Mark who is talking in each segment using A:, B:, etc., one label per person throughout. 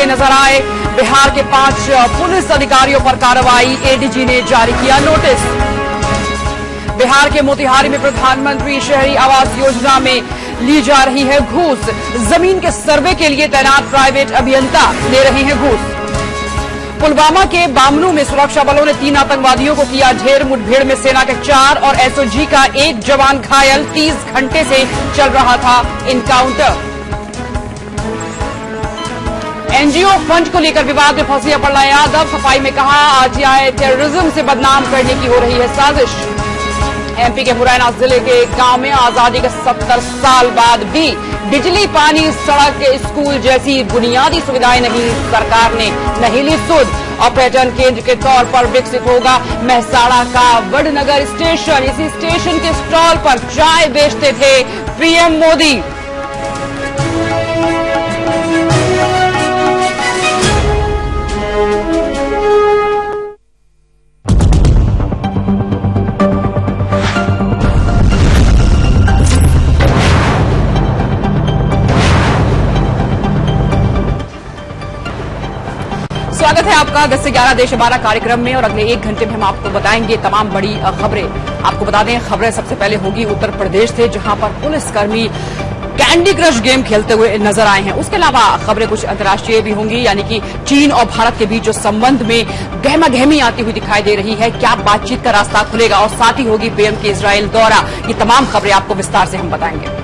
A: नजर आए। बिहार के 5 पुलिस अधिकारियों पर कार्रवाई, एडीजी ने जारी किया नोटिस। बिहार के मोतिहारी में प्रधानमंत्री शहरी आवास योजना में ली जा रही है घूस। जमीन के सर्वे के लिए तैनात प्राइवेट अभियंता ले रहे हैं घूस। पुलवामा के बामनू में सुरक्षा बलों ने 3 आतंकवादियों को किया ढेर। मुठभेड़ में सेना के 4 और एसओजी का 1 जवान घायल। 30 घंटे से चल रहा था इनकाउंटर। एनजीओ फंड को लेकर विवाद में फंसी अपर्णा यादव। सफाई में कहा, आरटीआई टेररिज्म से बदनाम करने की हो रही है साजिश। एमपी के मुरैना जिले के गांव में आजादी के 70 साल बाद भी बिजली, पानी, सड़क, स्कूल जैसी बुनियादी सुविधाएं नहीं। सरकार ने नहीं ली सुध। और पर्यटन केंद्र के तौर पर विकसित होगा मेहसाणा का वडनगर स्टेशन। इसी स्टेशन के स्टॉल पर चाय बेचते थे पीएम मोदी। स्वागत है आपका 10 से 11 देश हमारा कार्यक्रम में। और अगले 1 घंटे में हम आपको बताएंगे तमाम बड़ी खबरें। आपको बता दें, खबरें सबसे पहले होगी उत्तर प्रदेश से, जहां पर पुलिसकर्मी कैंडी क्रश गेम खेलते हुए नजर आए हैं। उसके अलावा खबरें कुछ अंतर्राष्ट्रीय भी होंगी, यानी कि चीन और भारत के बीच जो संबंध में गहमागहमी आती हुई दिखाई दे रही है, क्या बातचीत का रास्ता खुलेगा। और साथ ही होगी पीएम के इजरायल दौरा। ये तमाम खबरें आपको विस्तार से हम बताएंगे।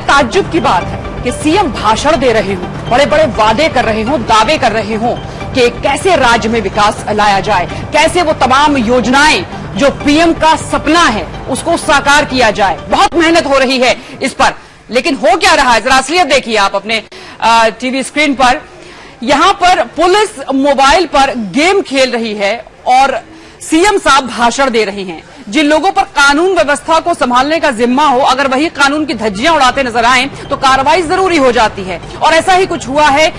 A: ताज्जुब की बात है कि सीएम भाषण दे रहे हों, बड़े बड़े वादे कर रहे हों, दावे कर रहे हों कि कैसे राज्य में विकास लाया जाए, कैसे वो तमाम योजनाएं जो पीएम का सपना है उसको साकार किया जाए। बहुत मेहनत हो रही है इस पर, लेकिन हो क्या रहा है जरा असलियत देखिए आप अपने टीवी स्क्रीन पर। यहां पर पुलिस मोबाइल पर गेम खेल रही है और सीएम साहब भाषण दे रहे हैं। जिन लोगों पर कानून व्यवस्था को संभालने का जिम्मा हो, अगर वही कानून की धज्जियां उड़ाते नजर आए तो कार्रवाई जरूरी हो जाती है। और ऐसा ही कुछ हुआ है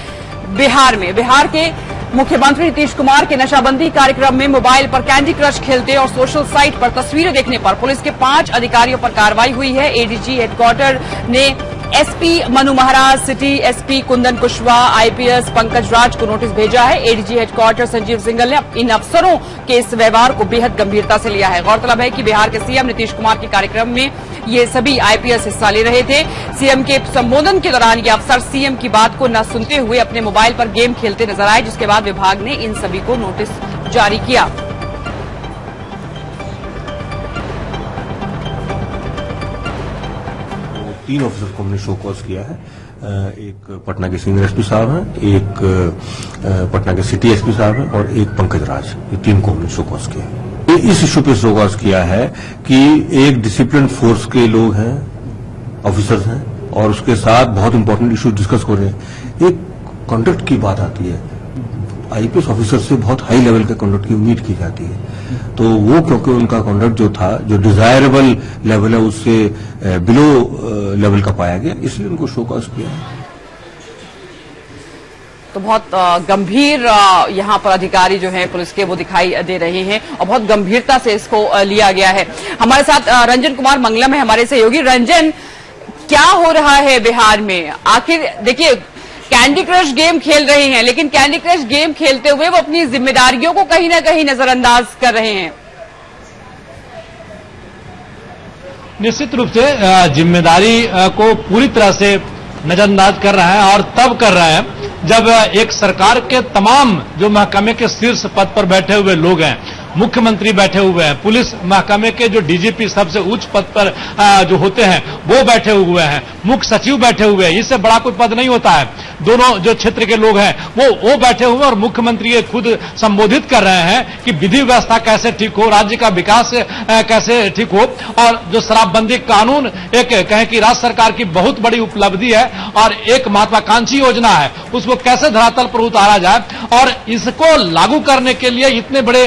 A: बिहार में। बिहार के मुख्यमंत्री नीतीश कुमार के नशाबंदी कार्यक्रम में मोबाइल पर कैंडी क्रश खेलते और सोशल साइट पर तस्वीरें देखने पर पुलिस के 5 अधिकारियों पर कार्रवाई हुई है। एडीजी हेडक्वार्टर ने SP Manu Maharaj, city SP Kundan Kushwaha, IPS Pankaj Raj को नोटिस भेजा है। एडीजी हेडक्वार्टर संजीव सिंघल ने इन अफसरों के इस व्यवहार को बेहद गंभीरता से लिया है। गौरतलब है कि बिहार के सीएम नीतीश कुमार के कार्यक्रम में ये सभी आईपीएस हिस्सा ले रहे थे। सीएम के संबोधन के दौरान ये अफसर सीएम की बात को न सुनते हुए अपने मोबाइल पर गेम खेलते नजर आए, जिसके बाद विभाग ने इन सभी को नोटिस जारी किया।
B: तीन ऑफिसर को हमने शो कॉज किया है। एक पटना के सीनियर एसपी साहब हैं, एक पटना के सिटी एसपी साहब हैं और एक पंकज राज। ये 3 को हमने शो कॉज किया है। इस इशू पे शो कॉज किया है कि एक डिसिप्लिन फोर्स के लोग हैं, ऑफिसर्स हैं, और उसके साथ बहुत इंपॉर्टेंट इशू डिस्कस हो रहे हैं। एक कॉन्डक्ट की बात आती है, आईपीएस ऑफिसर से बहुत हाई लेवल के कॉन्डक्ट की उम्मीद की जाती है। तो वो क्योंकि उनका कॉन्डक्ट जो था, जो डिजायरेबल लेवल है, उससे बिलो लेवल का पाया गया, इसलिए उनको शो कॉज किया है।
A: तो बहुत गंभीर यहाँ पर अधिकारी जो हैं पुलिस के वो दिखाई दे रहे हैं और बहुत गंभीरता से इसको लिया गया है। हमारे साथ रंजन कुमार मंगलम है, हमारे सहयोगी। रंजन, क्या हो रहा है बिहार में? आखिर देखिए, कैंडी क्रश गेम खेल रहे हैं, लेकिन कैंडी क्रश गेम खेलते हुए वो अपनी जिम्मेदारियों को कहीं ना कहीं नजरअंदाज कर रहे हैं।
C: निश्चित रूप से जिम्मेदारी को पूरी तरह से नजरअंदाज कर रहा है, और तब कर रहा है जब एक सरकार के तमाम जो महकमे के शीर्ष पद पर बैठे हुए लोग हैं, मुख्यमंत्री बैठे हुए हैं, पुलिस महकमे के जो डीजीपी सबसे उच्च पद पर जो होते हैं वो बैठे हुए हैं, मुख्य सचिव बैठे हुए हैं। इससे बड़ा कोई पद नहीं होता है। दोनों जो क्षेत्र के लोग हैं वो बैठे हुए हैं और मुख्यमंत्री ये खुद संबोधित कर रहे हैं कि विधि व्यवस्था कैसे ठीक हो, राज्य का विकास कैसे ठीक हो, और जो शराबबंदी कानून एक कहें कि राज्य सरकार की बहुत बड़ी उपलब्धि है और एक महत्वाकांक्षी योजना है, उसको कैसे धरातल पर उतारा जाए और इसको लागू करने के लिए इतने बड़े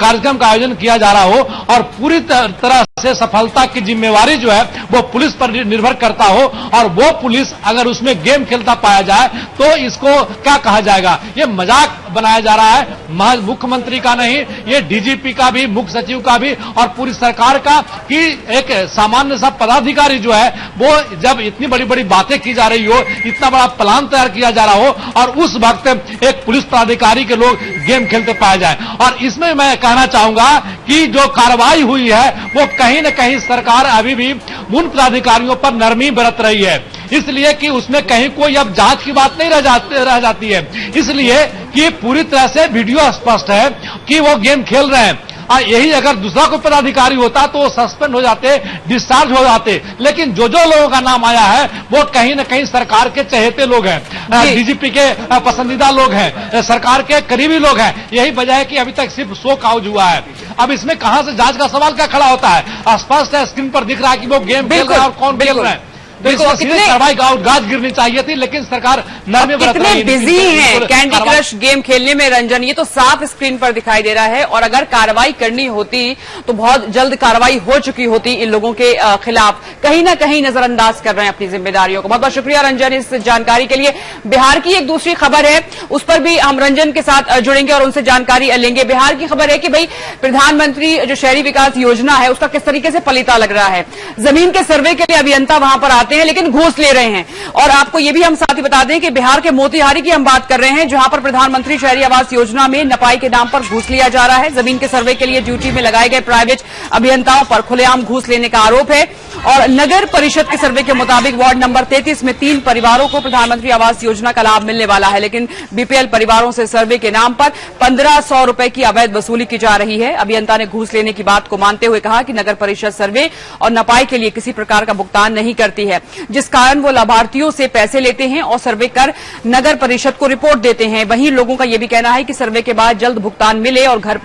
C: कार्यक्रम का आयोजन किया जा रहा हो और पूरी तरह से सफलता की जिम्मेवारी जो है वो पुलिस पर निर्भर करता हो, और वो पुलिस अगर उसमें गेम खेलता पाया जाए तो इसको क्या कहा जाएगा? ये मजाक बनाया जा रहा है, महज मुख्यमंत्री का नहीं, ये डीजीपी का भी, मुख्य सचिव का भी और पूरी सरकार का, कि एक सामान्य सा पदाधिकारी जो है वो जब इतनी बड़ी बड़ी बातें की जा रही हो, इतना बड़ा प्लान तैयार किया जा रहा हो और उस वक्त एक पुलिस पदाधिकारी के लोग गेम खेलते पाए जाए। और इसमें मैं कहना चाहूंगा कि जो कार्रवाई हुई है वो कहीं न कहीं सरकार अभी भी उन पदाधिकारियों पर नरमी बरत रही है, इसलिए कि उसमें कहीं कोई अब जांच की बात नहीं रह जाती है, इसलिए कि पूरी तरह से वीडियो स्पष्ट है कि वो गेम खेल रहे हैं। और यही अगर दूसरा कोई पदाधिकारी होता तो वो सस्पेंड हो जाते, डिस्चार्ज हो जाते, लेकिन जो लोगों का नाम आया है वो कहीं न कहीं सरकार के चहेते लोग हैं, डीजीपी के पसंदीदा लोग हैं, सरकार के करीबी लोग हैं। यही वजह है कि अभी तक सिर्फ शो काउज हुआ है। अब इसमें कहां से जांच का सवाल क्या खड़ा होता है? स्पष्ट है, स्क्रीन पर दिख रहा है कि वो गेम खेल रहे हैं और कौन खेल रहे हैं। कितने कार्रवाई गाज गिरनी चाहिए थी, लेकिन सरकार नरमी बरत रही है।
A: कितने बिजी हैं कैंडी क्रश गेम खेलने में रंजन, ये तो साफ स्क्रीन पर दिखाई दे रहा है। और अगर कार्रवाई करनी होती तो बहुत जल्द कार्रवाई हो चुकी होती इन लोगों के खिलाफ। कहीं ना कहीं नजरअंदाज कर रहे हैं अपनी जिम्मेदारियों को। बहुत बहुत शुक्रिया रंजन इस जानकारी के लिए। बिहार की एक दूसरी खबर है, उस पर भी हम रंजन के साथ जुड़ेंगे और उनसे जानकारी लेंगे। बिहार की खबर है कि भाई प्रधानमंत्री जो शहरी विकास योजना है उसका किस तरीके से फलिता लग रहा है। जमीन के सर्वे के लिए अभियंता वहां पर आते हैं लेकिन घूस ले रहे हैं। और आपको ये भी हम साथ ही बता दें कि बिहार के मोतिहारी की हम बात कर रहे हैं, जहां पर प्रधानमंत्री शहरी आवास योजना में नपाई के नाम पर घूस लिया जा रहा है। जमीन के सर्वे के लिए ड्यूटी में लगाए गए प्राइवेट अभियंताओं पर खुलेआम घूस लेने का आरोप है। और नगर परिषद के सर्वे के मुताबिक वार्ड नंबर 33 में 3 परिवारों को प्रधानमंत्री आवास योजना का लाभ मिलने वाला है, लेकिन बीपीएल परिवारों से सर्वे के नाम पर 1500 रुपए की अवैध वसूली की जा रही है। अभियंता ने घूस लेने की बात को मानते हुए कहा कि नगर परिषद सर्वे और नपाई के लिए किसी प्रकार का भुगतान नहीं करती है, जिस कारण वो लाभार्थियों से पैसे लेते हैं और सर्वे कर नगर परिषद को रिपोर्ट देते हैं। वहीं लोगों का यह भी कहना है कि सर्वे के बाद जल्द भुगतान मिले और घर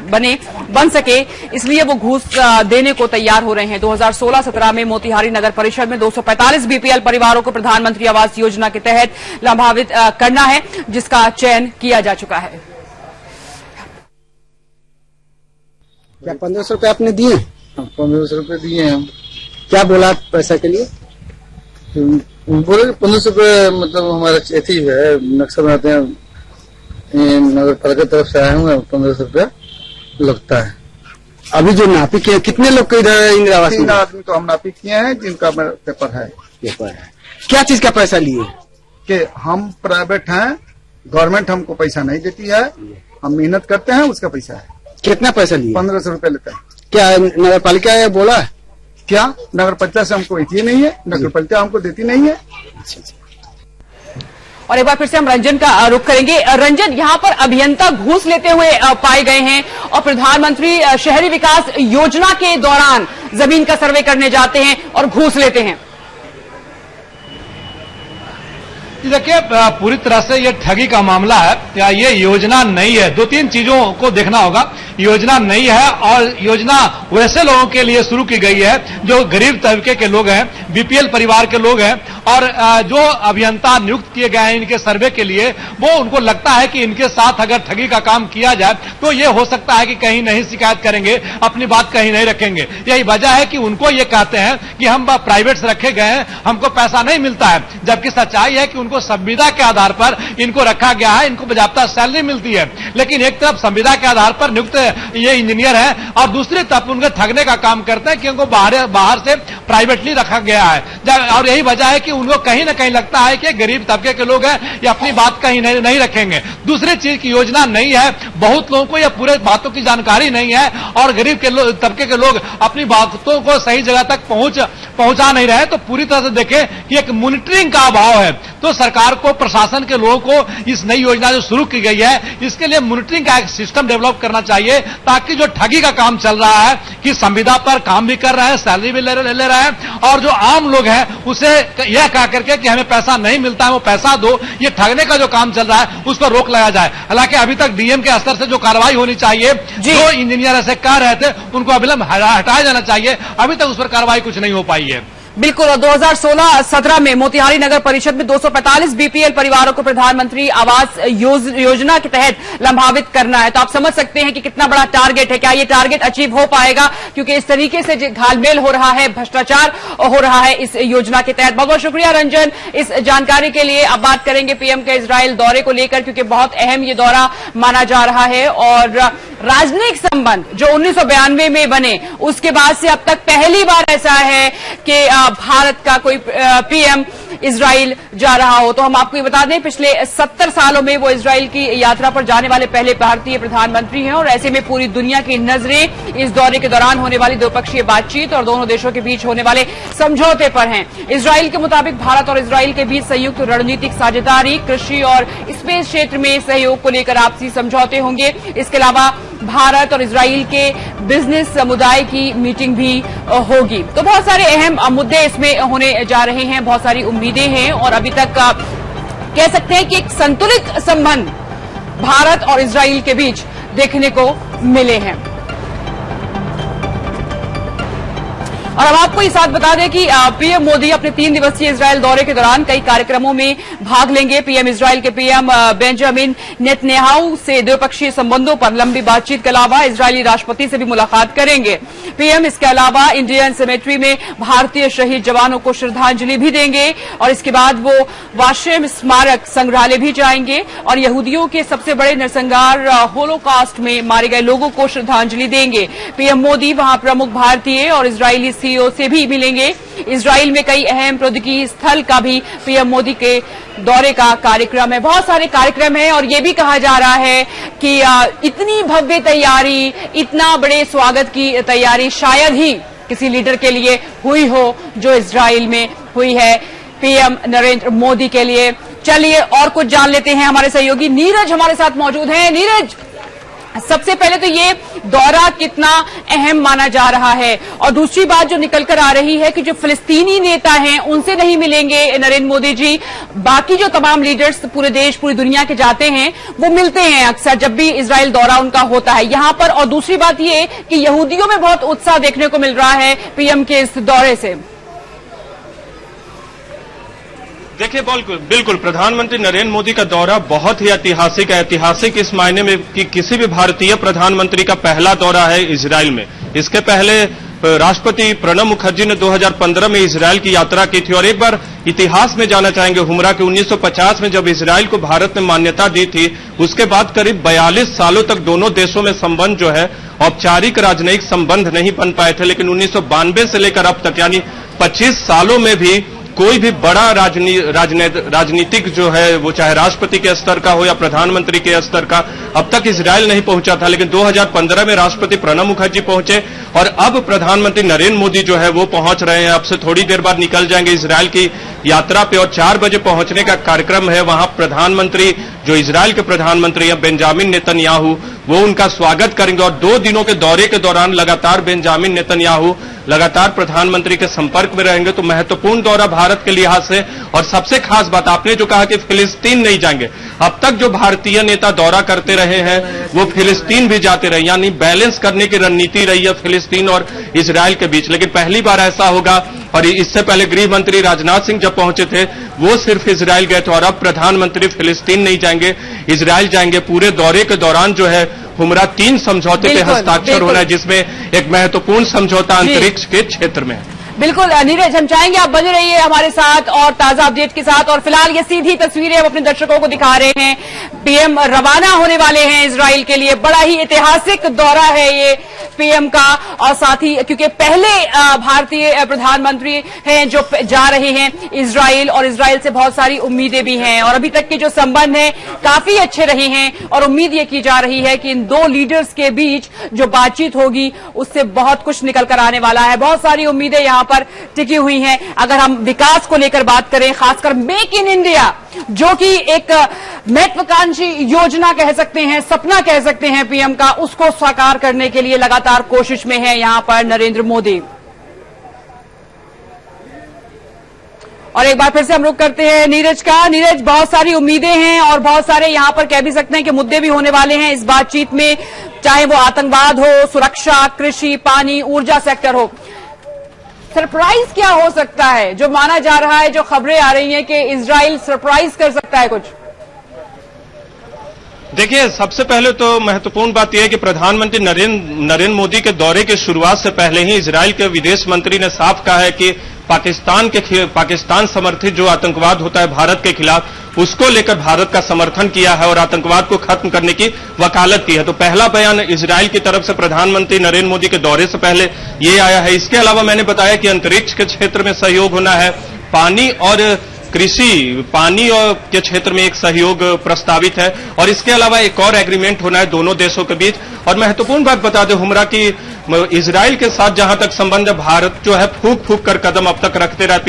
A: बन सके, इसलिए वो घूस देने को तैयार हो रहे हैं। 2016-17 में मोतिहारी नगर परिषद में 245 बीपीएल परिवारों को प्रधानमंत्री आवास योजना के तहत लाभान्वित करना है, जिसका चयन किया जा चुका है।
D: क्या 1500 रुपए आपने दिए?
E: 1500 रुपए दिए हैं।
D: क्या बोला पैसा के लिए?
E: बोले 1500 रुपए मतलब हमारा अथी है, नक्शा बनाते हैं, नगर पालिका तरफ से आए हुए, 1500 रुपया लगता है।
D: अभी जो नापी किए कितने लोग को इधर इंदिरा आवास?
E: 3 आदमी तो हम नापी किए हैं, जिनका पेपर है।
D: क्या चीज का पैसा लिए?
E: कि हम प्राइवेट हैं, गवर्नमेंट हमको पैसा नहीं देती है, हम मेहनत करते हैं, उसका पैसा है।
D: कितना पैसा लिए?
E: 1500 रुपया लेता है।
D: क्या नगर पालिका बोला?
E: क्या नगर पालिका से हमको ये नहीं है, नगर पालिका हमको देती नहीं है।
A: और एक बार फिर से हम रंजन का रुख करेंगे। रंजन, यहां पर अभियंता घूस लेते हुए पाए गए हैं और प्रधानमंत्री शहरी विकास योजना के दौरान जमीन का सर्वे करने जाते हैं और घूस लेते हैं।
C: देखिए, पूरी तरह से ये ठगी का मामला है या ये योजना नहीं है। 2-3 चीजों को देखना होगा। योजना नहीं है और योजना वैसे लोगों के लिए शुरू की गई है जो गरीब तबके के लोग हैं, बीपीएल परिवार के लोग हैं। और जो अभियंता नियुक्त किए गए हैं इनके सर्वे के लिए, वो उनको लगता है कि इनके साथ अगर ठगी का काम किया जाए तो ये हो सकता है कि कहीं नहीं शिकायत करेंगे, अपनी बात कहीं नहीं रखेंगे। यही वजह है कि उनको ये कहते हैं कि हम प्राइवेट से रखे गए हैं, हमको पैसा नहीं मिलता है, जबकि सच्चाई है कि उनको संविदा के आधार पर इनको रखा गया है, इनको बाजाप्ता सैलरी मिलती है। लेकिन एक तरफ संविदा के आधार पर नियुक्त ये इंजीनियर है और दूसरी तरफ उनको ठगने का काम करते हैं कि उनको बाहर से प्राइवेटली रखा गया है। और यही वजह है कि उनको कहीं ना कहीं लगता है कि गरीब तबके के लोग हैं, ये अपनी बात कहीं नहीं रखेंगे। दूसरी चीज की योजना नहीं है, बहुत लोगों को यह पूरे बातों की जानकारी नहीं है और गरीब के तबके के लोग अपनी बातों को सही जगह तक पहुंचा नहीं रहे। तो पूरी तरह से देखें कि एक मॉनिटरिंग का अभाव है। तो सरकार को, प्रशासन के लोगों को इस नई योजना जो शुरू की गई है इसके लिए मॉनिटरिंग का एक सिस्टम डेवलप करना चाहिए, ताकि जो ठगी का काम चल रहा है कि संविदा पर काम भी कर रहे हैं, सैलरी भी ले रहे हैं और जो आम लोग हैं उसे यह कह करके कि हमें पैसा नहीं मिलता है, वो पैसा दो, ये ठगने का जो काम चल रहा है उस पर रोक लगाया जाए। हालांकि अभी तक डीएम के स्तर से जो कार्रवाई होनी चाहिए, जो इंजीनियर ऐसे कह रहे थे उनको अविलंब हटाया जाना चाहिए, अभी तक उस पर कार्रवाई कुछ नहीं हो पाई है।
A: बिल्कुल। और 2016-17 में मोतिहारी नगर परिषद में 245 बीपीएल परिवारों को प्रधानमंत्री आवास योजना के तहत लाभान्वित करना है। तो आप समझ सकते हैं कि कितना बड़ा टारगेट है। क्या ये टारगेट अचीव हो पाएगा? क्योंकि इस तरीके से घालमेल हो रहा है, भ्रष्टाचार हो रहा है इस योजना के तहत। बहुत बहुत शुक्रिया रंजन इस जानकारी के लिए। अब बात करेंगे पीएम के इजराइल दौरे को लेकर, क्योंकि बहुत अहम ये दौरा माना जा रहा है। और राजनयिक संबंध जो 1992 में बने, उसके बाद से अब तक पहली बार ऐसा है कि भारत का कोई पीएम इजराइल जा रहा हो। तो हम आपको ये बता दें, पिछले 70 सालों में वो इजराइल की यात्रा पर जाने वाले पहले भारतीय प्रधानमंत्री हैं। और ऐसे में पूरी दुनिया की नजरें इस दौरे के दौरान होने वाली द्विपक्षीय बातचीत और दोनों देशों के बीच होने वाले समझौते पर हैं। इजराइल के मुताबिक भारत और इजराइल के बीच संयुक्त रणनीतिक साझेदारी, कृषि और स्पेस क्षेत्र में सहयोग को लेकर आपसी समझौते होंगे। इसके अलावा भारत और इजराइल के बिजनेस समुदाय की मीटिंग भी होगी। तो बहुत सारे अहम मुद्दे इसमें होने जा रहे हैं, बहुत सारी उम्मीदें हैं। और अभी तक कह सकते हैं कि एक संतुलित संबंध भारत और इजराइल के बीच देखने को मिले हैं। और अब आपको इस बात बता दें कि पीएम मोदी अपने 3 दिवसीय इजराइल दौरे के दौरान कई कार्यक्रमों में भाग लेंगे। पीएम इजराइल के पीएम बेंजामिन नेतन्याहू से द्विपक्षीय संबंधों पर लंबी बातचीत के अलावा इजरायली राष्ट्रपति से भी मुलाकात करेंगे। पीएम इसके अलावा इंडियन सेमेट्री में भारतीय शहीद जवानों को श्रद्धांजलि भी देंगे। और इसके बाद वो वाशेम स्मारक संग्रहालय भी जाएंगे और यहूदियों के सबसे बड़े नरसंहार होलोकास्ट में मारे गए लोगों को श्रद्धांजलि देंगे। पीएम मोदी वहां प्रमुख भारतीय और इजरायली सीईओ से भी मिलेंगे। इजराइल में कई अहम प्रौद्योगिकी स्थल का भी पीएम मोदी के दौरे का कार्यक्रम है। बहुत सारे कार्यक्रम हैं और ये भी कहा जा रहा है कि इतनी भव्य तैयारी, इतना बड़े स्वागत की तैयारी शायद ही किसी लीडर के लिए हुई हो जो इजराइल में हुई है पीएम नरेंद्र मोदी के लिए। चलिए और कुछ जान लेते हैं। हमारे सहयोगी नीरज हमारे साथ मौजूद हैं। नीरज, सबसे पहले तो ये दौरा कितना अहम माना जा रहा है, और दूसरी बात जो निकलकर आ रही है कि जो फिलिस्तीनी नेता हैं उनसे नहीं मिलेंगे नरेंद्र मोदी जी, बाकी जो तमाम लीडर्स पूरे देश पूरी दुनिया के जाते हैं वो मिलते हैं अक्सर जब भी इजराइल दौरा उनका होता है यहां पर। और दूसरी बात ये कि यहूदियों में बहुत उत्साह देखने को मिल रहा है पीएम के इस दौरे से।
F: देखिए बिल्कुल प्रधानमंत्री नरेंद्र मोदी का दौरा बहुत ही ऐतिहासिक है। ऐतिहासिक इस मायने में कि किसी भी भारतीय प्रधानमंत्री का पहला दौरा है इजराइल में। इसके पहले राष्ट्रपति प्रणब मुखर्जी ने 2015 में इजराइल की यात्रा की थी। और एक बार इतिहास में जाना चाहेंगे हुमरा के 1950 में जब इजराइल को भारत ने मान्यता दी थी, उसके बाद करीब 42 सालों तक दोनों देशों में संबंध जो है औपचारिक राजनयिक संबंध नहीं बन पाए थे। लेकिन 1992 से लेकर अब तक यानी 25 सालों में भी कोई भी बड़ा राजनीतिक जो है वो चाहे राष्ट्रपति के स्तर का हो या प्रधानमंत्री के स्तर का अब तक इजराइल नहीं पहुंचा था। लेकिन 2015 में राष्ट्रपति प्रणब मुखर्जी पहुंचे और अब प्रधानमंत्री नरेंद्र मोदी जो है वो पहुंच रहे हैं। अब से थोड़ी देर बाद निकल जाएंगे इजराइल की यात्रा पे और 4 बजे पहुंचने का कार्यक्रम है। वहां प्रधानमंत्री जो इजराइल के प्रधानमंत्री हैं बेंजामिन नेतन्याहू वो उनका स्वागत करेंगे। और 2 दिनों के दौरे के दौरान लगातार बेंजामिन नेतन्याहू लगातार प्रधानमंत्री के संपर्क में रहेंगे। तो महत्वपूर्ण दौरा भारत के लिहाज से। और सबसे खास बात आपने जो कहा कि फिलिस्तीन नहीं जाएंगे, अब तक जो भारतीय नेता दौरा करते रहे हैं वो फिलिस्तीन भी जाते रहे, यानी बैलेंस करने की रणनीति रही है फिलिस्तीन और इजराइल के बीच। लेकिन पहली बार ऐसा होगा। और इससे पहले गृह मंत्री राजनाथ सिंह जब पहुंचे थे वो सिर्फ इजराइल गए थे और अब प्रधानमंत्री फिलिस्तीन नहीं जाएंगे, इजराइल जाएंगे। पूरे दौरे के दौरान जो है हुमरा 3 समझौते पे हस्ताक्षर होना है, जिसमें एक महत्वपूर्ण समझौता अंतरिक्ष के क्षेत्र में है।
A: बिल्कुल नीरज, हम चाहेंगे आप बने रहिए हमारे साथ और ताजा अपडेट के साथ। और फिलहाल ये सीधी तस्वीरें हम अपने दर्शकों को दिखा रहे हैं। पीएम रवाना होने वाले हैं इजराइल के लिए। बड़ा ही ऐतिहासिक दौरा है ये पीएम का, और साथ ही क्योंकि पहले भारतीय प्रधानमंत्री हैं जो जा रहे हैं इजराइल, और इजराइल से बहुत सारी उम्मीदें भी हैं। और अभी तक के जो संबंध हैं काफी अच्छे रहे हैं और उम्मीद ये की जा रही है कि इन 2 लीडर्स के बीच जो बातचीत होगी उससे बहुत कुछ निकल कर आने वाला है। बहुत सारी उम्मीदें यहां पर टिकी हुई हैं। अगर हम विकास को लेकर बात करें, खासकर मेक इन इंडिया जो कि एक महत्वाकांक्षी योजना कह सकते हैं, सपना कह सकते हैं पीएम का, उसको साकार करने के लिए लगातार कोशिश में है यहां पर नरेंद्र मोदी। और एक बार फिर से हम रुख करते हैं नीरज का। नीरज, बहुत सारी उम्मीदें हैं और बहुत सारे यहां पर कह भी सकते हैं कि मुद्दे भी होने वाले हैं इस बातचीत में, चाहे वो आतंकवाद हो, सुरक्षा, कृषि, पानी, ऊर्जा सेक्टर हो। सरप्राइज क्या हो सकता है जो माना जा रहा है, जो खबरें आ रही हैं कि इजराइल सरप्राइज कर सकता है कुछ?
F: देखिए, सबसे पहले तो महत्वपूर्ण बात यह है कि प्रधानमंत्री नरेंद्र मोदी के दौरे की शुरुआत से पहले ही इजराइल के विदेश मंत्री ने साफ कहा है कि पाकिस्तान समर्थित जो आतंकवाद होता है भारत के खिलाफ, उसको लेकर भारत का समर्थन किया है और आतंकवाद को खत्म करने की वकालत की है। तो पहला बयान इजराइल की तरफ से प्रधानमंत्री नरेंद्र मोदी के दौरे से पहले ये आया है। इसके अलावा मैंने बताया कि अंतरिक्ष के क्षेत्र में सहयोग होना है, पानी और के क्षेत्र में एक सहयोग प्रस्तावित है, और इसके अलावा एक और एग्रीमेंट होना है दोनों देशों के बीच। और महत्वपूर्ण बात बता दें हुमरा की इजराइल के साथ जहां तक संबंध है, भारत जो है फूक फूक कर कदम अब तक रखते रहे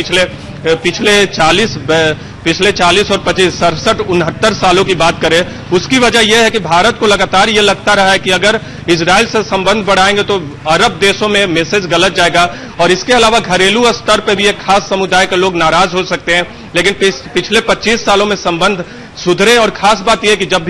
F: पिछले 40 और 25 67 69 सालों की बात करें, उसकी वजह यह है कि भारत को लगातार यह लगता रहा है कि अगर इजराइल से संबंध बढ़ाएंगे तो अरब देशों में मैसेज गलत जाएगा, और इसके अलावा घरेलू स्तर पर भी एक खास समुदाय के लोग नाराज हो सकते हैं। लेकिन पिछले 25 सालों में संबंध सुधरे, और खास बात यह कि जब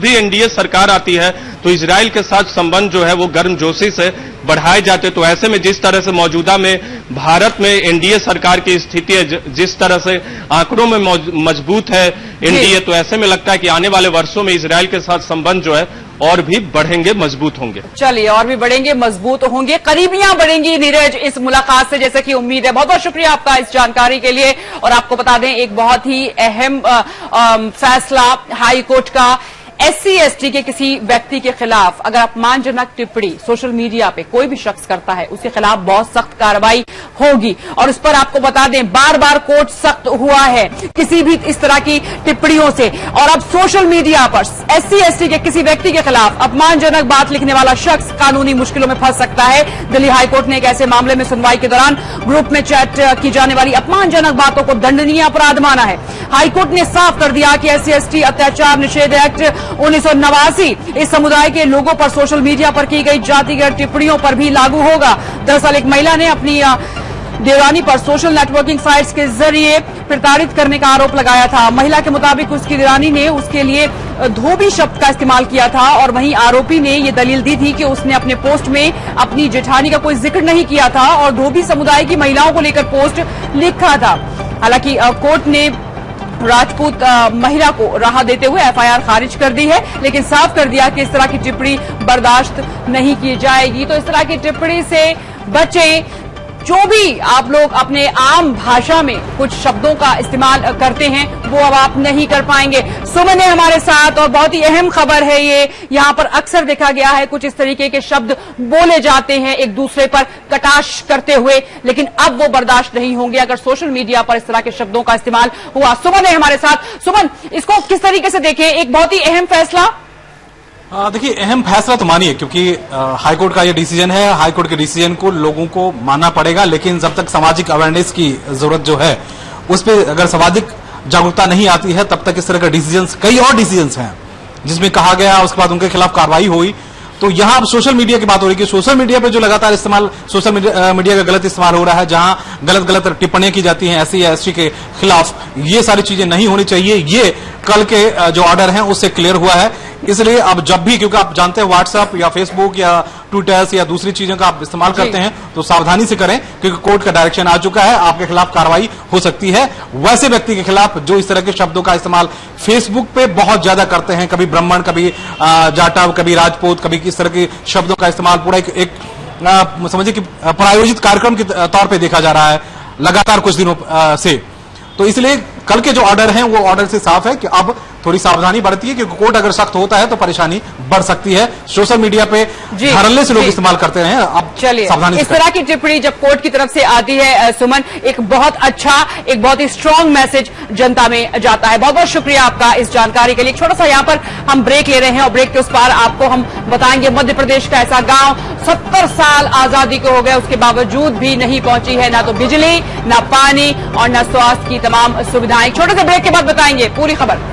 F: भी एनडीए सरकार आती है तो इजराइल के साथ संबंध जो है वो गर्मजोशी से बढ़ाए जाते। तो ऐसे में जिस तरह से मौजूदा में भारत में एनडीए सरकार की स्थिति है, जिस तरह से आंकड़ों में मजबूत है एनडीए, तो ऐसे में लगता है कि आने वाले वर्षों में इजराइल के साथ संबंध जो है और भी बढ़ेंगे, मजबूत होंगे।
A: चलिए, और भी बढ़ेंगे, मजबूत होंगे, करीबियां बढ़ेंगी नीरज इस मुलाकात से, जैसे कि उम्मीद है। बहुत बहुत शुक्रिया आपका इस जानकारी के लिए। और आपको बता दें, एक बहुत ही अहम फैसला हाई कोर्ट का, SC ST के किसी व्यक्ति के खिलाफ अगर अपमानजनक टिप्पणी सोशल मीडिया पे कोई भी शख्स करता है, उसके खिलाफ बहुत सख्त कार्रवाई होगी। और इस पर आपको बता दें, बार बार कोर्ट सख्त हुआ है किसी भी इस तरह की टिप्पणियों से। और अब सोशल मीडिया पर SC ST के किसी व्यक्ति के खिलाफ अपमानजनक बात लिखने वाला शख्स कानूनी मुश्किलों में फंस सकता है। दिल्ली हाईकोर्ट ने एक ऐसे मामले में सुनवाई के दौरान ग्रुप में चैट की जाने वाली अपमानजनक बातों को दंडनीय अपराध माना है। हाईकोर्ट ने साफ कर दिया कि SC ST अत्याचार निषेध एक्ट 1989 इस समुदाय के लोगों पर सोशल मीडिया पर की गई जातिगत टिप्पणियों पर भी लागू होगा। दरअसल एक महिला ने अपनी देवरानी पर सोशल नेटवर्किंग साइट्स के जरिए प्रताड़ित करने का आरोप लगाया था। महिला के मुताबिक उसकी देवरानी ने उसके लिए धोबी शब्द का इस्तेमाल किया था, और वहीं आरोपी ने यह दलील दी थी कि उसने अपने पोस्ट में अपनी जेठानी का कोई जिक्र नहीं किया था और धोबी समुदाय की महिलाओं को लेकर पोस्ट लिखा था। हालांकि कोर्ट ने राजपूत महिला को राहत देते हुए FIR खारिज कर दी है, लेकिन साफ कर दिया कि इस तरह की टिप्पणी बर्दाश्त नहीं की जाएगी। तो इस तरह की टिप्पणी से बचें। जो भी आप लोग अपने आम भाषा में कुछ शब्दों का इस्तेमाल करते हैं, वो अब आप नहीं कर पाएंगे। सुमन है हमारे साथ, और बहुत ही अहम खबर है ये। यहाँ पर अक्सर देखा गया है कुछ इस तरीके के शब्द बोले जाते हैं एक दूसरे पर कटाक्ष करते हुए, लेकिन अब वो बर्दाश्त नहीं होंगे अगर सोशल मीडिया पर इस तरह के शब्दों का इस्तेमाल हुआ। सुमन है हमारे साथ। सुमन, इसको किस तरीके से देखें? एक बहुत ही अहम फैसला।
G: देखिए, अहम फैसला तो मानिए, क्योंकि हाईकोर्ट का ये डिसीजन है। हाईकोर्ट के डिसीजन को लोगों को मानना पड़ेगा, लेकिन जब तक सामाजिक अवेयरनेस की जरूरत जो है, उस पर अगर सामाजिक जागरूकता नहीं आती है, तब तक इस तरह के डिसीजंस, कई और डिसीजंस हैं जिसमें कहा गया उसके बाद उनके खिलाफ कार्रवाई हुई। तो यहां अब सोशल मीडिया की बात हो रही है कि सोशल मीडिया पे जो लगातार इस्तेमाल, सोशल मीडिया का गलत इस्तेमाल हो रहा है, जहां गलत गलत टिप्पणियां की जाती हैं SC ST के खिलाफ, ये सारी चीजें नहीं होनी चाहिए। ये कल के जो ऑर्डर हैं उससे क्लियर हुआ है। इसलिए अब जब भी, क्योंकि आप जानते हैं व्हाट्सएप या फेसबुक या ट्विटर्स या दूसरी चीजों का आप इस्तेमाल करते हैं, तो सावधानी से करें, क्योंकि कोर्ट का डायरेक्शन आ चुका है, आपके खिलाफ कार्रवाई हो सकती है। वैसे व्यक्ति के खिलाफ जो इस तरह के शब्दों का इस्तेमाल फेसबुक पे बहुत ज्यादा करते हैं, कभी ब्राह्मण, कभी जाटव, कभी राजपूत, कभी किस तरह के शब्दों का इस्तेमाल पूरा एक समझिए कि प्रायोजित कार्यक्रम के तौर पर देखा जा रहा है लगातार कुछ दिनों से। तो इसलिए कल के जो ऑर्डर हैं वो ऑर्डर से साफ है कि अब थोड़ी सावधानी बरती है, क्योंकि कोर्ट अगर सख्त होता है तो परेशानी बढ़ सकती है। सोशल मीडिया पे धड़ल्ले से लोग इस्तेमाल करते हैं। अब
A: चलिए,
G: सावधानी
A: इस तरह की टिप्पणी जब कोर्ट की तरफ से आती है सुमन, एक बहुत अच्छा, एक बहुत ही स्ट्रांग मैसेज जनता में जाता है। बहुत बहुत शुक्रिया आपका इस जानकारी के लिए। छोटा सा यहाँ पर हम ब्रेक ले रहे हैं, और ब्रेक के उस पार आपको हम बताएंगे मध्य प्रदेश का ऐसा गांव 70 साल आजादी को हो गए, उसके बावजूद भी नहीं पहुंची है ना तो बिजली, ना पानी और न स्वास्थ्य की तमाम सुविधाएं। छोटे से ब्रेक के बाद बताएंगे पूरी खबर।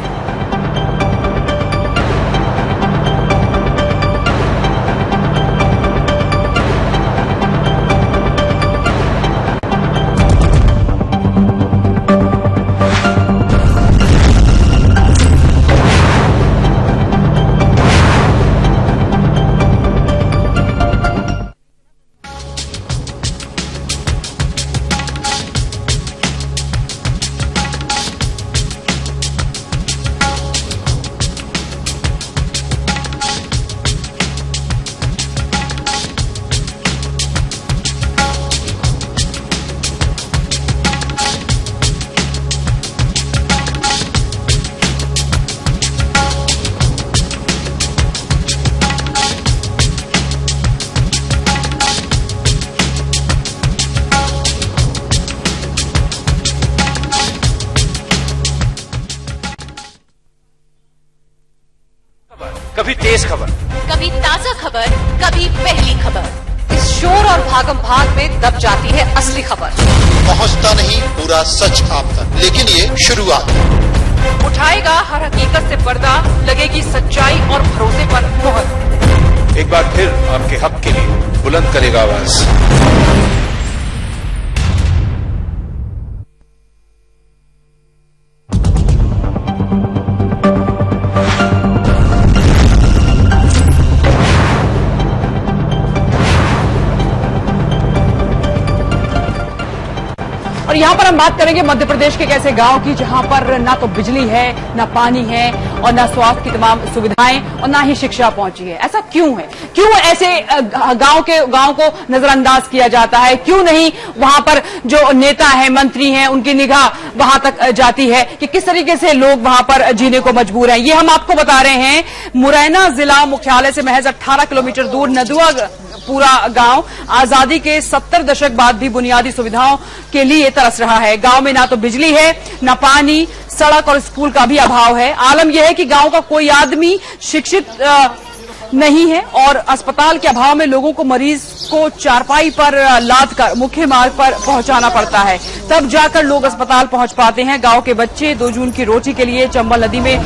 H: कभी तेज खबर,
I: कभी ताजा खबर, कभी पहली खबर।
A: इस शोर और भागम भाग में दब जाती है असली खबर।
J: पहुंचता नहीं पूरा सच आप तक, लेकिन ये शुरुआत।
A: उठाएगा हर हकीकत से पर्दा, लगेगी सच्चाई और भरोसे पर मोहर।
H: एक बार फिर आपके हक के लिए बुलंद करेगा आवाज।
A: और यहाँ पर हम बात करेंगे मध्य प्रदेश के एक ऐसे गांव की जहां पर ना तो बिजली है, ना पानी है और ना स्वास्थ्य की तमाम सुविधाएं और ना ही शिक्षा पहुंची है। ऐसा क्यों है? क्यों ऐसे गांव को नजरअंदाज किया जाता है? क्यों नहीं वहां पर जो नेता है, मंत्री हैं, उनकी निगाह वहां तक जाती है कि किस तरीके से लोग वहां पर जीने को मजबूर हैं? ये हम आपको बता रहे हैं। मुरैना जिला मुख्यालय से महज 18 किलोमीटर दूर नदुआ पूरा गांव आजादी के 70 दशक बाद भी बुनियादी सुविधाओं के लिए तरस रहा है। गांव में ना तो बिजली है, ना पानी, सड़क और स्कूल का भी अभाव है। आलम यह है कि गांव का कोई आदमी शिक्षित नहीं है और अस्पताल के अभाव में लोगों को मरीज को चारपाई पर लाद कर मुख्य मार्ग पर पहुंचाना पड़ता है, तब जाकर लोग अस्पताल पहुंच पाते हैं। गांव के बच्चे 2 जून की रोटी के लिए चंबल नदी में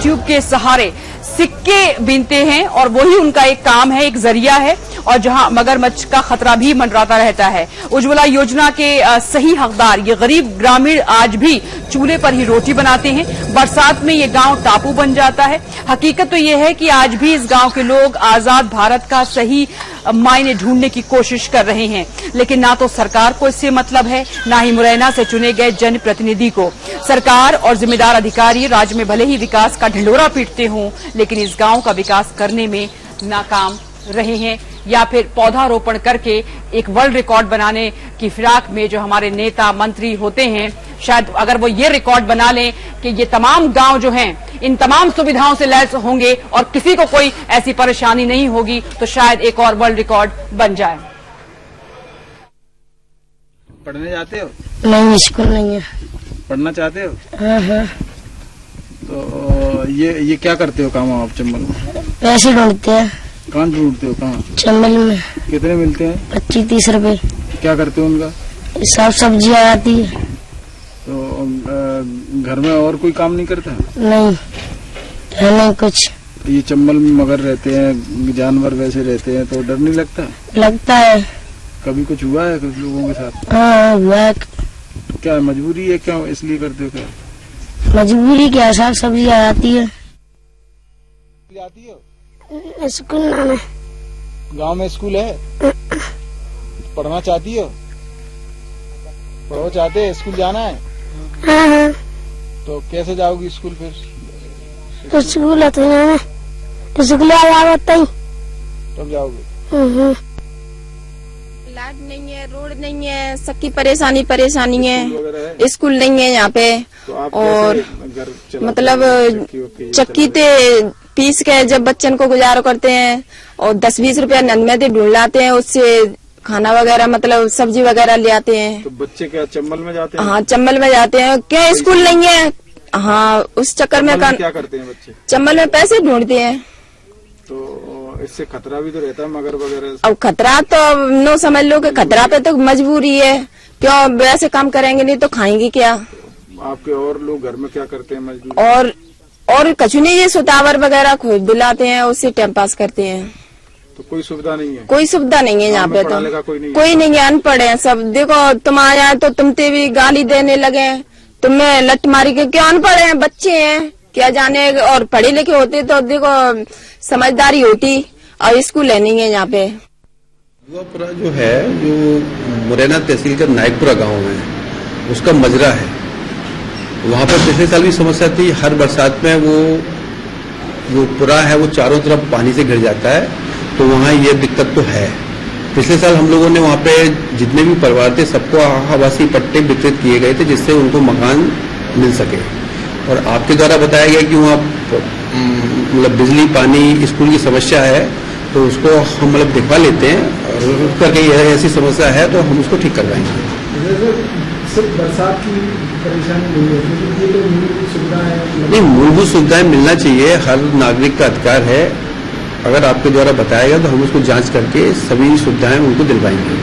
A: ट्यूब के सहारे सिक्के बीनते हैं और वही उनका एक काम है, एक जरिया है, और जहां मगरमच्छ का खतरा भी मंडराता रहता है। उज्ज्वला योजना के सही हकदार ये गरीब ग्रामीण आज भी चूल्हे पर ही रोटी बनाते हैं। बरसात में ये गांव टापू बन जाता है। हकीकत तो ये है कि आज भी इस गांव के लोग आजाद भारत का सही मायने ढूंढने की कोशिश कर रहे हैं, लेकिन ना तो सरकार को इससे मतलब है, ना ही मुरैना से चुने गए जनप्रतिनिधि को। सरकार और जिम्मेदार अधिकारी राज्य में भले ही विकास का ढिंढोरा पीटते हों, लेकिन इस गांव का विकास करने में नाकाम रहे हैं, या फिर पौधारोपण करके एक वर्ल्ड रिकॉर्ड बनाने की फिराक में जो हमारे नेता मंत्री होते हैं, शायद अगर वो ये रिकॉर्ड बना लें कि ये तमाम गांव जो हैं इन तमाम सुविधाओं से लैस होंगे और किसी को कोई ऐसी परेशानी नहीं होगी, तो शायद एक और वर्ल्ड रिकॉर्ड बन जाए।
E: पढ़ने जाते हो?
K: नहीं, स्कूल नहीं है।
E: पढ़ना चाहते हो?
K: हाँ।
E: तो ये क्या करते हो काम आप चंबल में?
K: पैसे ढूंढते हैं।
E: कहाँ ढूंढते हो? कहाँ?
K: चंबल में।
E: कितने मिलते हैं?
K: 25-30 रुपए।
E: क्या करते हो उनका?
K: सब सब्जियाँ आती है।
E: तो घर में और कोई काम नहीं करता?
K: नहीं है, नहीं कुछ।
E: ये चंबल में मगर रहते हैं, जानवर वैसे रहते हैं, तो डर नहीं लगता?
K: लगता है।
E: कभी कुछ हुआ है कुछ लोगों के साथ?
K: हाँ हुआ है।
E: क्या मजबूरी है? क्या इसलिए करते हो? क्या
K: मजबूरी? क्या सब सब्जियाँ आती है।
E: आती है?
K: स्कूल नाम है।
E: गांव में स्कूल है? पढ़ना चाहती हो? पढ़ो चाहते हैं? स्कूल जाना है?
K: हाँ।
E: तो कैसे जाओगी स्कूल फिर?
K: तो स्कूल है तो स्कूल आता ही
E: तब जाओगे?
L: लाइट नहीं है, रोड नहीं है, सबकी परेशानी है। स्कूल नहीं है यहाँ पे।
E: तो आप
L: और मतलब चक्की ते पीस के जब बच्चन को गुजारा करते हैं और 10-20 रुपया नंद में ढूंढ लाते हैं, उससे खाना वगैरह मतलब सब्जी वगैरह ले आते हैं।
E: तो बच्चे क्या चंबल में जाते हैं?
L: हाँ चंबल में जाते हैं। क्या स्कूल नहीं है? हाँ, उस चक्कर में
E: क्या करते हैं बच्चे?
L: चंबल में पैसे ढूंढते हैं।
E: तो इससे खतरा भी तो रहता है मगर वगैरह।
L: अब खतरा तो नो समझ लो कि खतरा पे तो मजबूरी है। क्यों वैसे काम करेंगे नहीं तो खाएंगे क्या?
E: आपके और लोग घर में क्या करते हैं मजदूर?
L: और कछु नहीं, ये सुतावर वगैरह खुद दिलाते हैं, उससे टाइम पास करते हैं।
E: तो कोई सुविधा नहीं है?
L: कोई सुविधा नहीं है यहाँ पे। तो कोई नहीं है, अनपढ़ है सब। देखो तुम आया तो तुमते भी गाली देने लगे, तुम्हें लट मारी के। क्या अनपढ़ है? बच्चे हैं, क्या जाने। और पढ़े लिखे होते तो देखो समझदारी होती। और स्कूल नहीं है यहाँ पे।
M: नदुआपुरा जो है, जो मुरैना तहसील का नायकपुरा गांव है, उसका मजरा है। वहां पर पिछले साल भी समस्या थी। हर बरसात में वो जो पुरा है वो चारों तरफ पानी से घिर जाता है, तो वहाँ ये दिक्कत तो है। पिछले साल हम लोगों ने वहाँ पे जितने भी परिवार थे सबको आवासीय पट्टे वितरित किए गए थे, जिससे उनको मकान मिल सके। और आपके द्वारा बताया गया कि वहाँ मतलब बिजली, पानी, स्कूल की समस्या है, तो उसको हम मतलब दिखवा लेते हैं और उसका कहीं ऐसी समस्या है तो हम उसको ठीक करवाएंगे।
N: सिर्फ बरसात की परेशानी नहीं है, क्योंकि ये तो मूलभूत सुविधाएं
M: नहीं, मूलभूत सुविधाएं मिलना चाहिए, हर नागरिक का अधिकार है। अगर आपके द्वारा बताया गया तो हम उसको जांच करके सभी सुविधाएं उनको दिलवाएंगे।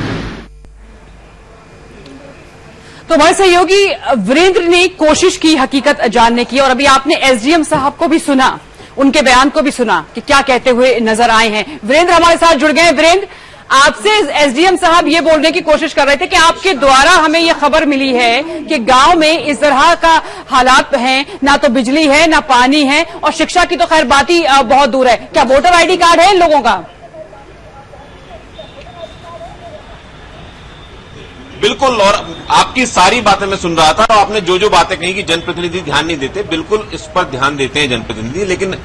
A: तो हमारे सहयोगी वीरेंद्र ने कोशिश की हकीकत जानने की, और अभी आपने एसडीएम साहब को भी सुना, उनके बयान को भी सुना कि क्या कहते हुए नजर आए हैं। वीरेंद्र हमारे साथ जुड़ गए हैं। वीरेंद्र, आपसे एसडीएम साहब ये बोलने की कोशिश कर रहे थे कि आपके द्वारा हमें ये खबर मिली है कि गांव में इस तरह का हालात हैं, ना तो बिजली है ना पानी है, और शिक्षा की तो खैर बात ही बहुत दूर है। क्या वोटर आईडी कार्ड है इन लोगों का?
O: बिल्कुल, और आपकी सारी बातें मैं सुन रहा था, और आपने जो जो बातें कही कि जनप्रतिनिधि ध्यान नहीं देते, बिल्कुल इस पर ध्यान देते हैं जनप्रतिनिधि, लेकिन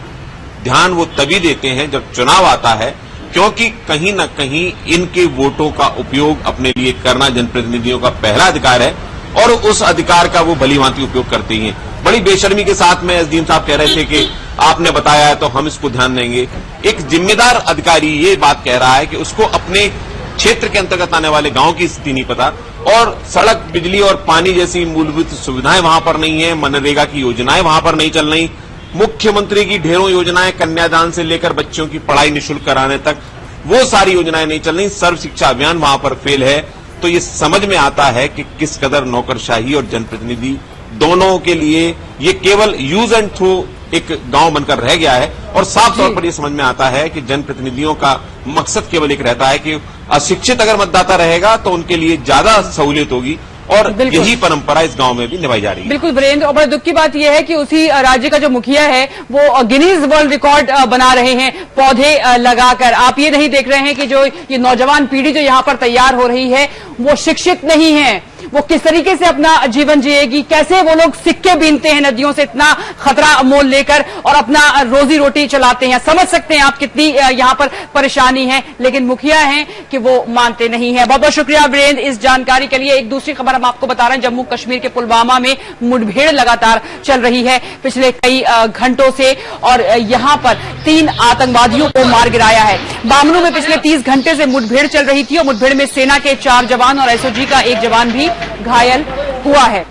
O: ध्यान वो तभी देते हैं जब चुनाव आता है, क्योंकि कहीं न कहीं इनके वोटों का उपयोग अपने लिए करना जनप्रतिनिधियों का पहला अधिकार है, और उस अधिकार का वो भलीभांति उपयोग करते ही हैं। बड़ी बेशर्मी के साथ में एसडीएम साहब कह रहे थे कि आपने बताया है तो हम इसको ध्यान देंगे। एक जिम्मेदार अधिकारी ये बात कह रहा है कि उसको अपने क्षेत्र के अंतर्गत आने वाले गांव की स्थिति नहीं पता, और सड़क, बिजली और पानी जैसी मूलभूत सुविधाएं वहां पर नहीं है, मनरेगा की योजनाएं वहां पर नहीं चल रही, मुख्यमंत्री की ढेरों योजनाएं, कन्यादान से लेकर बच्चों की पढ़ाई निःशुल्क कराने तक, वो सारी योजनाएं नहीं चल रही, सर्व शिक्षा अभियान वहां पर फेल है। तो ये समझ में आता है कि किस कदर नौकरशाही और जनप्रतिनिधि दोनों के लिए ये केवल यूज एंड थ्रो एक गांव बनकर रह गया है, और साफ तौर पर यह समझ में आता है कि जनप्रतिनिधियों का मकसद केवल एक रहता है कि अशिक्षित अगर मतदाता रहेगा तो उनके लिए ज्यादा सहूलियत होगी, और यही परंपरा इस गांव में भी निभाई जा रही है।
A: बिल्कुल वीरेंद्र, और बड़े दुख की बात यह है कि उसी राज्य का जो मुखिया है वो गिनीज वर्ल्ड रिकॉर्ड बना रहे हैं पौधे लगाकर। आप ये नहीं देख रहे हैं कि जो ये नौजवान पीढ़ी जो यहाँ पर तैयार हो रही है वो शिक्षित नहीं है, वो किस तरीके से अपना जीवन जिएगी, कैसे वो लोग सिक्के बीनते हैं नदियों से इतना खतरा मोल लेकर और अपना रोजी रोटी चलाते हैं। समझ सकते हैं आप कितनी यहाँ पर परेशानी है, लेकिन मुखिया हैं कि वो मानते नहीं है। बहुत बहुत शुक्रिया वीरेंद्र इस जानकारी के लिए। एक दूसरी खबर हम आपको बता रहे हैं, जम्मू कश्मीर के पुलवामा में मुठभेड़ लगातार चल रही है पिछले कई घंटों से, और यहाँ पर 3 आतंकवादियों को मार गिराया है। बामनू में पिछले 30 घंटे से मुठभेड़ चल रही थी, और मुठभेड़ में सेना के 4 जवान और एसओजी का 1 जवान भी घायल हुआ है।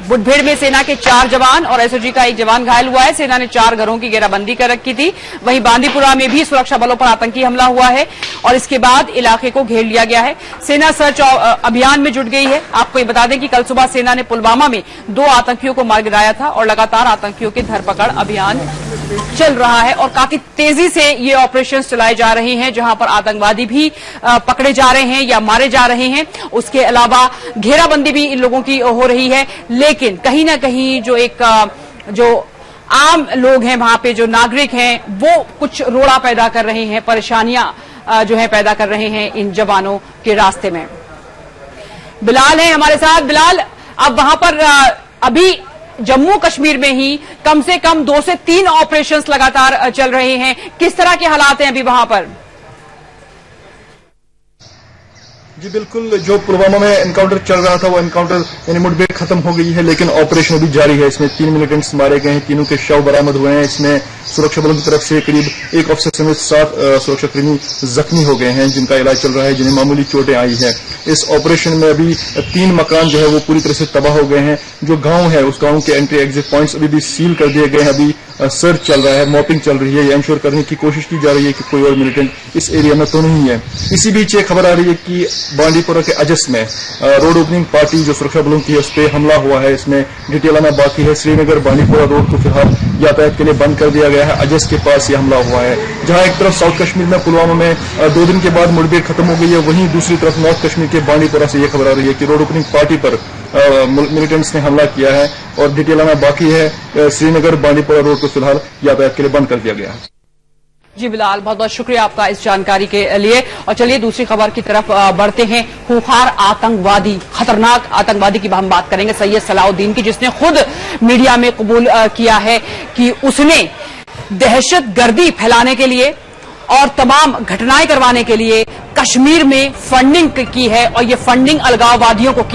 A: मुठभेड़ में सेना के 4 जवान और एसओजी का 1 जवान घायल हुआ है। सेना ने 4 घरों की घेराबंदी कर रखी थी। वहीं बांदीपुरा में भी सुरक्षा बलों पर आतंकी हमला हुआ है, और इसके बाद इलाके को घेर लिया गया है। सेना सर्च अभियान में जुट गई है। आपको ये बता दें कि कल सुबह सेना ने पुलवामा में 2 आतंकियों को मार गिराया था, और लगातार आतंकियों की धरपकड़ अभियान चल रहा है, और काफी तेजी से ये ऑपरेशन चलाए जा रहे हैं, जहां पर आतंकवादी भी पकड़े जा रहे हैं या मारे जा रहे हैं। उसके अलावा घेराबंदी भी इन लोगों की हो रही है, लेकिन कहीं ना कहीं जो आम लोग हैं वहां पे, जो नागरिक हैं, वो कुछ रोड़ा पैदा कर रहे हैं, परेशानियां जो है पैदा कर रहे हैं इन जवानों के रास्ते में। बिलाल है हमारे साथ। बिलाल, अब वहां पर अभी जम्मू कश्मीर में ही कम से कम 2 से 3 ऑपरेशंस लगातार चल रहे हैं, किस तरह के हालात हैं अभी वहां पर?
P: जी बिल्कुल, जो पुलवामा में एनकाउंटर चल रहा था वो एनकाउंटर यानी मुठभेड़ खत्म हो गई है, लेकिन ऑपरेशन अभी जारी है। इसमें 3 मिलिटेंट्स मारे गए हैं, 3 के शव बरामद हुए हैं। इसमें सुरक्षा बलों की तरफ से करीब 1 अफसर समेत 7 सुरक्षाकर्मी जख्मी हो गए हैं, जिनका इलाज चल रहा है, जिन्हें मामूली चोटें आई है। इस ऑपरेशन में अभी 3 मकान जो है वो पूरी तरह से तबाह हो गए हैं। जो गांव है उस गांव के एंट्री एग्जिट पॉइंट्स अभी भी सील कर दिए गए हैं। अभी सर्च चल रहा है, मॉपिंग चल रही है, ये इंश्योर करने की कोशिश की जा रही है कि कोई और मिलिटेंट इस एरिया में तो नहीं है। इसी बीच ये खबर आ रही है कि बांदीपुरा के अजस में रोड ओपनिंग पार्टी जो सुरक्षा बलों की है उस पर हमला हुआ है। इसमें डिटेल आना बाकी है। श्रीनगर बांदीपुरा रोड को फिलहाल यातायात के लिए बंद कर दिया गया है। अजस के पास ये हमला हुआ है, जहां एक तरफ साउथ कश्मीर में पुलवामा में 2 दिन के बाद मुठभेड़ खत्म हो गई है, वहीं दूसरी तरफ नॉर्थ कश्मीर के बांदीपुरा से यह खबर आ रही है कि रोड ओपनिंग पार्टी पर मिलिटेंट्स ने हमला किया है, और डिटेल आना बाकी है। श्रीनगर बांदीपुरा रोड को फिलहाल यातायात के लिए बंद कर दिया गया है।
A: जी बिलाल, बहुत बहुत शुक्रिया आपका इस जानकारी के लिए। और चलिए दूसरी खबर की तरफ बढ़ते हैं। खूंखार आतंकवादी, खतरनाक आतंकवादी की हम बात करेंगे, सैयद सलाउद्दीन की, जिसने खुद मीडिया में कबूल किया है कि उसने दहशतगर्दी फैलाने के लिए और तमाम घटनाएं करवाने के लिए कश्मीर में फंडिंग की है, और ये फंडिंग अलगाववादियों को की